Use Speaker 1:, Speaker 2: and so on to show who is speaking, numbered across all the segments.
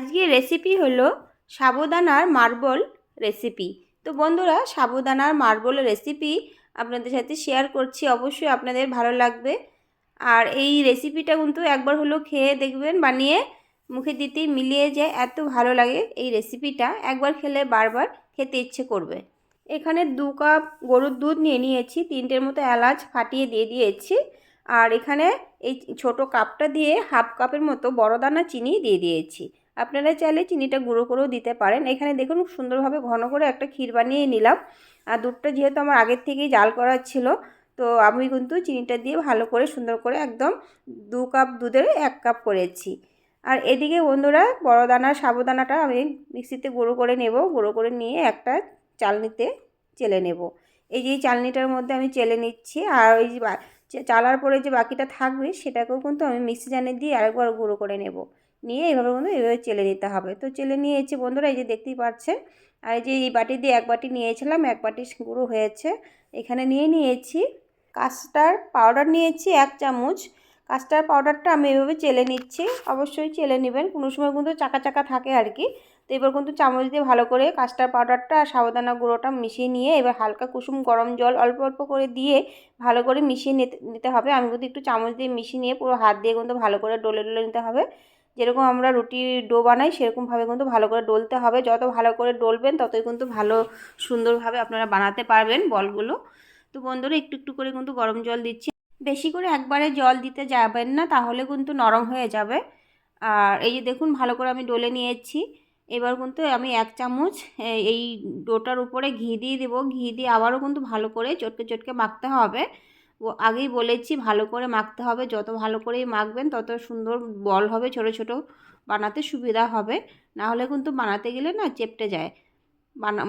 Speaker 1: আজকে রেসিপি হলো সাবুদানার marble recipe. তো বন্ধুরা, সাবুদানার মার্বল রেসিপি আপনাদের সাথে শেয়ার করছি, অবশ্যই আপনাদের ভালো লাগবে। আর এই রেসিপিটা কিন্তু একবার হলো খেয়ে দেখবেন, বানিয়ে মুখে দিতেই মিলিয়ে যায়, এত ভালো লাগে এই রেসিপিটা। একবার খেলে বারবার খেতে ইচ্ছে করবে। এখানে 2 কাপ গরুর দুধ নিয়ে নিয়েছি, 3টের মতো এলাচ ফাটিয়ে দিয়ে দিয়েছি। আর এখানে এই ছোট কাপটা দিয়ে হাফ কাপের মতো বড় দানা চিনি দিয়ে দিয়েছি। আপনারা চাইলে চিনিটা গুঁড়ো করেও দিতে পারেন। এখানে দেখুন সুন্দরভাবে ঘন করে একটা ক্ষীর বানিয়ে নিলাম। আর দুধটা যেহেতু আমার আগের থেকেই জাল করা ছিল, তো আমি কিন্তু চিনিটা দিয়ে ভালো করে সুন্দর করে একদম 2 কাপ দুধের 1 কাপ করেছি। আর এদিকে বন্ধুরা, বড় দানার সাবুদানাটা আমি মিক্সিতে গুঁড়ো করে নেব। গুঁড়ো করে নিয়ে একটা চালনিতে চেলে নেব। এই যে চালনিটার মধ্যে আমি চেলে নিচ্ছি। আর ওই যে চালার পরে যে বাকিটা থাকবে সেটাকেও কিন্তু আমি মিক্সি জানে দিয়ে আরেকবার গুঁড়ো করে নেব। নিয়ে এইভাবে কিন্তু এইভাবে চেলে নিতে হবে। তো চেলে নিয়েছি বন্ধুরা, এই যে দেখতেই পাচ্ছেন। আর এই যে এই বাটি দিয়ে 1 বাটি নিয়েছিলাম, 1 বাটি গুঁড়ো হয়েছে। এখানে নিয়ে নিয়েছি কাস্টার্ড পাউডার, নিয়েছি 1 চামচ। কাস্টার্ড পাউডারটা আমি এভাবে চেলে নিচ্ছি। অবশ্যই চেলে নেবেন, কোনো সময় কিন্তু চাকা চাকা থাকে আর কি। তো এবার কিন্তু চামচ দিয়ে ভালো করে কাস্টার্ড পাউডারটা আর সাবুদানা গুঁড়োটা মিশিয়ে নিয়ে এবার হালকা কুসুম গরম জল অল্প অল্প করে দিয়ে ভালো করে মিশিয়ে নিতে হবে। আমি কিন্তু একটু চামচ দিয়ে মিশিয়ে নিয়ে পুরো হাত দিয়ে কিন্তু ভালো করে ডলে ডলে নিতে হবে। যেরকম আমরা রুটি ডো বানাই সেরকমভাবে কিন্তু ভালো করে ডলতে হবে। যত ভালো করে ডলবেন ততই কিন্তু ভালো সুন্দরভাবে আপনারা বানাতে পারবেন বলগুলো। তো বন্ধুরা, একটু একটু করে কিন্তু গরম জল দিচ্ছি। বেশি করে একবারে জল দিতে যাবেন না, তাহলে কিন্তু নরম হয়ে যাবে। আর এই যে দেখুন ভালো করে আমি ডলে নিয়েছি। এবার কিন্তু আমি 1 চামচ এই ডোটার উপরে ঘি দিয়ে দেবো। ঘি দিয়ে আবারও কিন্তু ভালো করে চটকে চটকে মাখতে হবে। আগেই বলেছি ভালো করে মাখতে হবে। যত ভালো করেই মাখবেন তত সুন্দর বল হবে, ছোট ছোট বানাতে সুবিধা হবে। না হলে কিন্তু বানাতে গেলে না চেপটে যায়,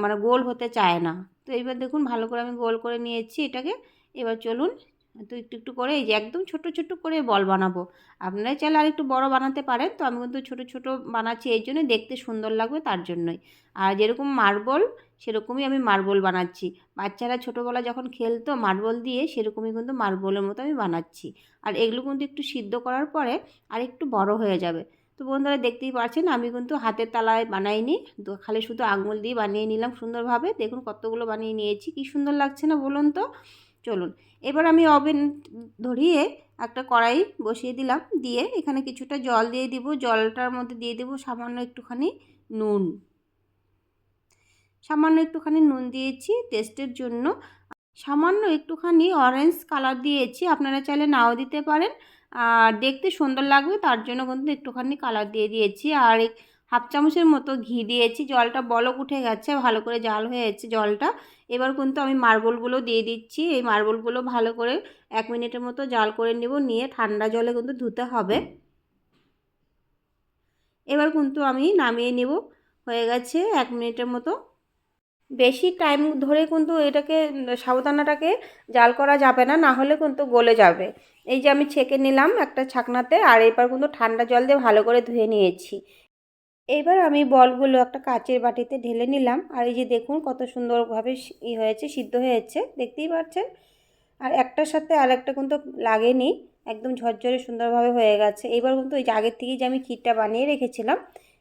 Speaker 1: মানে গোল হতে চায় না। তো এইবার দেখুন ভালো করে আমি গোল করে নিয়েছি এটাকে। এবার চলুন, তো একটু একটু করে এই যে একদম ছোট ছোট করে বল বানাবো। আপনারা চাইলে আর একটু বড় বানাতে পারেন। তো আমি কিন্তু ছোট ছোট বানাচ্ছি, এই জন্য দেখতে সুন্দর লাগবে তার জন্যই। আর যেরকম মার্বল, সেরকমই আমি মার্বল বানাচ্ছি। বাচ্চারা ছোটোবেলা যখন খেলতো মার্বল দিয়ে, সেরকমই কিন্তু মার্বলের মতো আমি বানাচ্ছি। আর এগুলো কিন্তু একটু সিদ্ধ করার পরে আর একটু বড় হয়ে যাবে। তো বন্ধুরা, দেখতেই পাচ্ছেন আমি কিন্তু হাতের তালায় বানাইনি, তো খালি শুধু আঙুল দিয়ে বানিয়ে নিলাম সুন্দরভাবে। দেখুন কতগুলো বানিয়ে নিয়েছি, কি সুন্দর লাগছে না বলুন তো। চলুন, এবার আমি ওভেন ধরিয়ে একটা কড়াই বসিয়ে দিলাম। দিয়ে এখানে কিছুটা জল দিয়ে দিব। জলটার মধ্যে দিয়ে দেব সামান্য একটুখানি নুন। সামান্য একটুখানি নুন দিয়েছি টেস্টের জন্য। সামান্য একটুখানি অরেঞ্জ কালার দিয়েছি, আপনারা চাইলে নাও দিতে পারেন। আর দেখতে সুন্দর লাগবে তার জন্য কিন্তু একটুখানি কালার দিয়ে দিয়েছি। আর 1/2 চামচের মতো ঘি দিয়েছি। জলটা বলক উঠে গেছে, ভালো করে জাল হয়েছে জলটা। এবার কিন্তু আমি মার্বলগুলো দিয়ে দিচ্ছি। এই মার্বলগুলো ভালো করে 1 মিনিটের মতো জাল করে নেব। নিয়ে ঠান্ডা জলে কিন্তু ধুতে হবে। এবার কিন্তু আমি নামিয়ে নেব। হয়ে গেছে 1 মিনিটের মতো। বেশি টাইম ধরে কিন্তু এটাকে সাবুদানাটাকে জাল করা যাবে না, না হলে কিন্তু গলে যাবে। এই যে আমি ছেঁকে নিলাম একটা ছাকনাতে। আর এবার কিন্তু ঠান্ডা জল দিয়ে ভালো করে ধুয়ে নিয়েছি। এইবার আমি বলগুলো একটা কাচের বাটিতে ঢেলে নিলাম। আর এই যে দেখুন কত সুন্দরভাবে হয়েছে, সিদ্ধ হয়েছে, দেখতেই পাচ্ছেন। আর একটার সাথে আর একটা কিন্তু লাগেনি, একদম ঝরঝরে সুন্দরভাবে হয়ে গেছে। এবার কিন্তু ওই যে আগের থেকেই যে আমি ক্ষীরটা বানিয়ে রেখেছিলাম,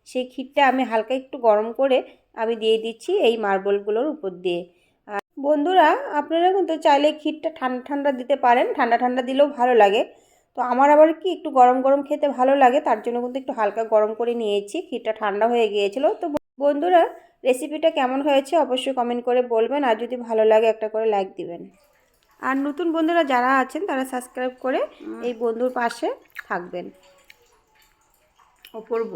Speaker 1: সেই ক্ষীরটা আমি হালকা একটু গরম করে আমি দিয়ে দিচ্ছি এই মার্বলগুলোর উপর দিয়ে। আর বন্ধুরা, আপনারা কিন্তু চাইলে ক্ষীরটা ঠান্ডা ঠান্ডা দিতে পারেন, ঠান্ডা ঠান্ডা দিলেও ভালো লাগে। তো আমার আবার কি একটু গরম গরম খেতে ভালো লাগে, তার জন্য কিন্তু একটু হালকা গরম করে নিয়েছি। ক্ষীরটা ঠান্ডা হয়ে গিয়েছিল। তো বন্ধুরা, রেসিপিটা কেমন হয়েছে অবশ্যই কমেন্ট করে বলবেন। আর যদি ভালো লাগে একটা করে লাইক দিবেন। আর নতুন বন্ধুরা যারা আছেন তারা সাবস্ক্রাইব করে এই বন্ধুর পাশে থাকবেন। অপূর্ব।